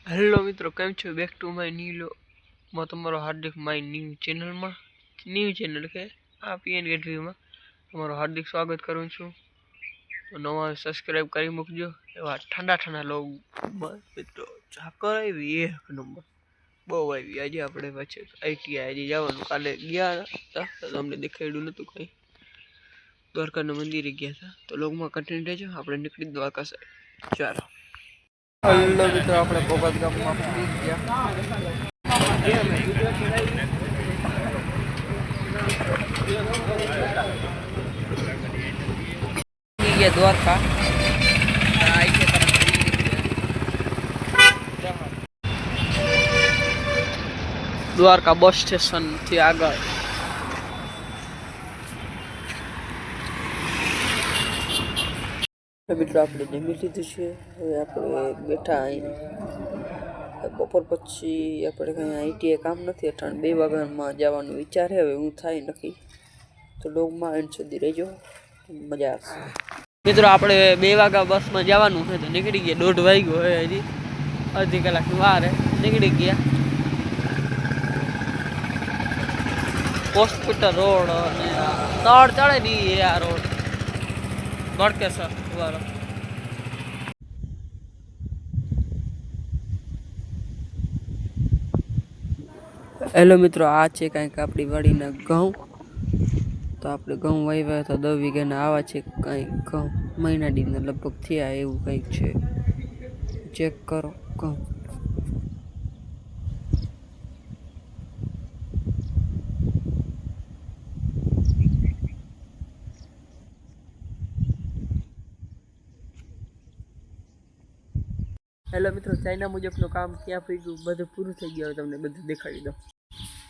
Hello મિત્રો, કેમ છો? બેક ટુ માય ન્યૂમાં તમારો હાર્દિક માય ન્યૂ ચેનલ કે આ પીએન ગેટવીમાં તમારો હાર્દિક સ્વાગત કરું છું. તો નવા સબસ્ક્રાઈબ કરી મૂકજો. એવા ઠંડા ઠંડા લોગમાં મિત્રો ઝાકર આવી એક નંબર બહુ આવી. આજે આપણે પાછું આઈટીઆઈ આજે જવાનું. કાલે ગયા હતા તો તમને દેખાડ્યું નહોતું કંઈ. દ્વારકાના મંદિરે ગયા હતા. તો લોગમાં કન્ટિન્યુ રહેજો. આપણે નીકળી દ્વારકા સાઈડ. ચાલો. હેલો મિત્રો, આપણે પોપત ગામમાં પહોંચી ગયા. દ્વારકા દ્વારકા બસ સ્ટેશન થી આગળ મિત્રો આપણે જમી લીધું છે. હવે આપણે બેઠા અહીં. બપોર પછી આપણે કંઈ આઈટીઆઈ કામ નથી. 2 વાગ્યામાં જવાનું વિચાર છે. હવે હું થાય નક્કી તો લોગમાં એન્ડ સુધી રહેજો, મજા આવશે. મિત્રો આપણે 2 વાગ્યા બસમાં જવાનું છે તો નીકળી ગયા. 1:30 વાગ્યો હોય, હજી અડધી કલાકની વાર નીકળી ગયા. હોસ્પિટલ રોડ અને તળ ચડે નહીં આ રોડ ગડકેસર વાળો. હેલો મિત્રો, આ છે કંઈક આપણી વાડીના ઘઉં. તો આપણે ઘઉં વાવ્યા હતા 10 વીઘાના. આવા છે કંઈક ઘઉં, મહિના દીના લગભગ થયા એવું કંઈક છે. ચેક કરો ઘઉં. હેલો મિત્રો, ચાઇના મુજબનું કામ ક્યાં પડી બધું પૂરું થઈ ગયું. તમને બધું દેખાડી દઉં.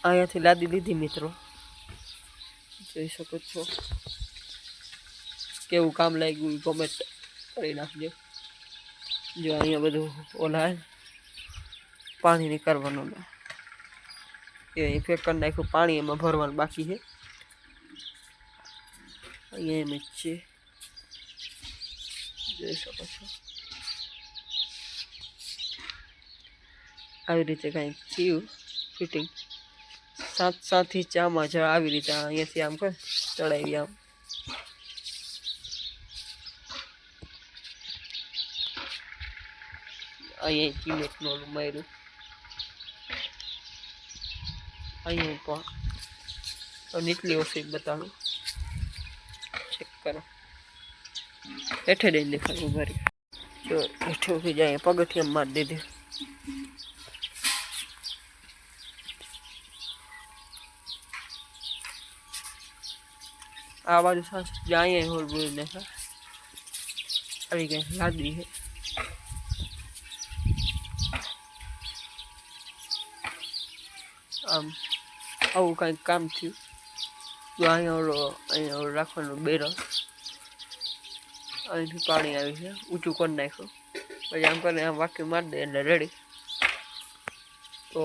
અહીંયાથી લાદી લીધી મિત્રો, જોઈ શકો છો. કેવું કામ લાગ્યું કોમેન્ટ કરી નાખજો. જો અહીંયા બધું ઓલા પાણી નીકળવાનું એ ફેક કરી નાખ્યું. પાણી એમાં ભરવાનું બાકી છે. અહીંયા એમ જ છે, જોઈ શકો છો. આવી રીતે કંઈક થયું ફિટિંગ. 7 ચામાં જ આવી રીતે અહીંયાથી આમ કર ચડાવી. આમ અહીંયા સિમેન્ટનું માર્યું. અહીંયા પણ નીચલી ઓછી બતાવું. ચેક કરો. હેઠે જઈને દેખાડું. ભરી જો હેઠે ઉભી જાય પગથિયાં મારી દીધી. આ બાજુ સાંજ અહીંયા હોલ બોલી નાખા. આવી ગઈ લાદી છે. આમ આવું કંઈક કામ થયું. જો અહીંયા ઓલો રાખવાનું બેરલ. અહીંથી પાણી આવી છે, ઊંચું કરી નાખ્યું. પછી આમ કરીને આમ વાક્ય મારી દે એટલે રેડી. તો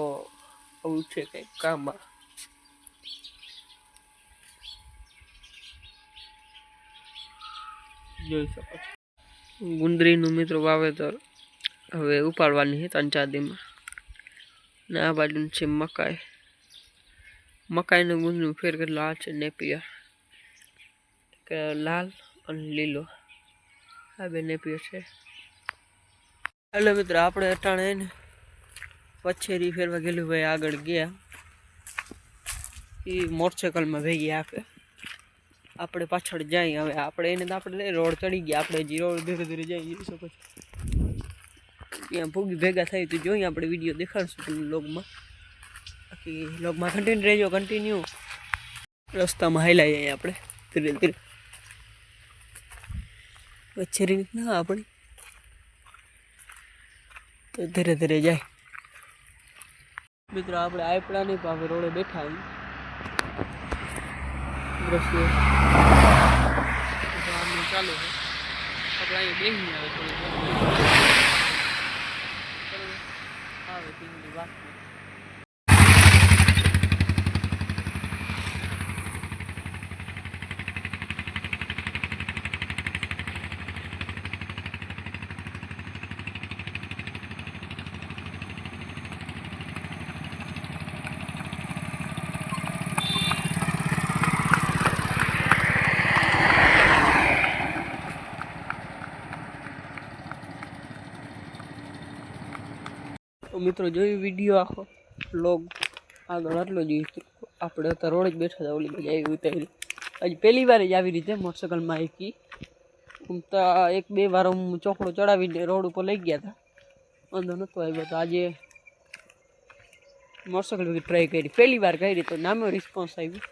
આવું છે કંઈક કામમાં. જોઈ શકો છો. ગુંદરીનું મિત્રો વાવેતર હવે ઉપાડવાની છે 3-4 દીમાં. ને આ બાજુ છે મકાઈ. મકાઈનું ગુંદરું ફેર કેટલો આ છે નેપિયર, કે લાલ અને લીલો. આ બે નેપિયર છે. હેલો મિત્રો, આપણે અટાણે ને પછેરી ફેરવા ગયેલું ભાઈ આગળ ગયા. એ મોટરસાઇકલમાં ભેગી આપે. આપણે પાછળ જઈએ. હવે આપણે એને તો આપણે રોડ ચડી ગયા. આપણે હજી રોડ ધીરે ધીરે જઈ જોઈ શકો છો. ત્યાં ભૂગી ભેગા થાય તો જોઈએ આપણે વિડીયો દેખાડશું તમને લોગમાં. બાકી લોગમાં કન્ટિન્યુ રહેજો. કન્ટિન્યુ રસ્તામાં હાલ્યા જઈએ આપણે ધીરે ધીરે. વચ્ચેરી ના આપણી તો ધીરે ધીરે જાય. મિત્રો આપણે આયપડા નહીં પણ રોડે બેઠા અહીં દ્રશ્ય ચાલુ છે. આપણે અહીંયા બેસી આવે થોડી આવે તેની વાત. તો મિત્રો જોયું વિડીયો આખો લોગ આગળ આટલો જોયું આપણે અત્યારે રોડ જ બેઠા હતા ઓલી બાજુ આવી ઉતારી હજી પહેલી વાર જ આવી રીતે મોટરસાઇકલમાં આવી તો એક બે વાર હું ચોકડો ચડાવીને રોડ ઉપર લઈ ગયા હતા વાંધો નહોતો આવ્યો તો આજે મોટરસાઇકલ ટ્રાય કરી પહેલી વાર કરી તો નામે રિસ્પોન્સ આવ્યો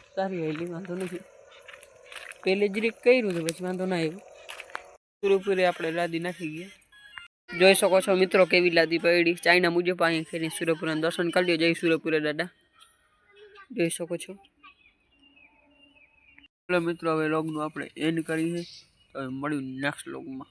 સારી આવેલી વાંધો નથી પહેલે જ રીત કર્યું તો પછી વાંધો ના આવ્યો પૂરેપૂરે આપણે લાદી નાખી ગયા જોઈ શકો છો મિત્રો કેવી લાદી પડી ચાઇના મુજબ અહીં કરીને સુરપુરાના દર્શન કરી લો જય સુરપુરા દાદા જોઈ શકો છો ચલો મિત્રો હવે લોગનું આપણે એન્ડ કરીએ તો મળ્યું નેક્સ્ટ લોગમાં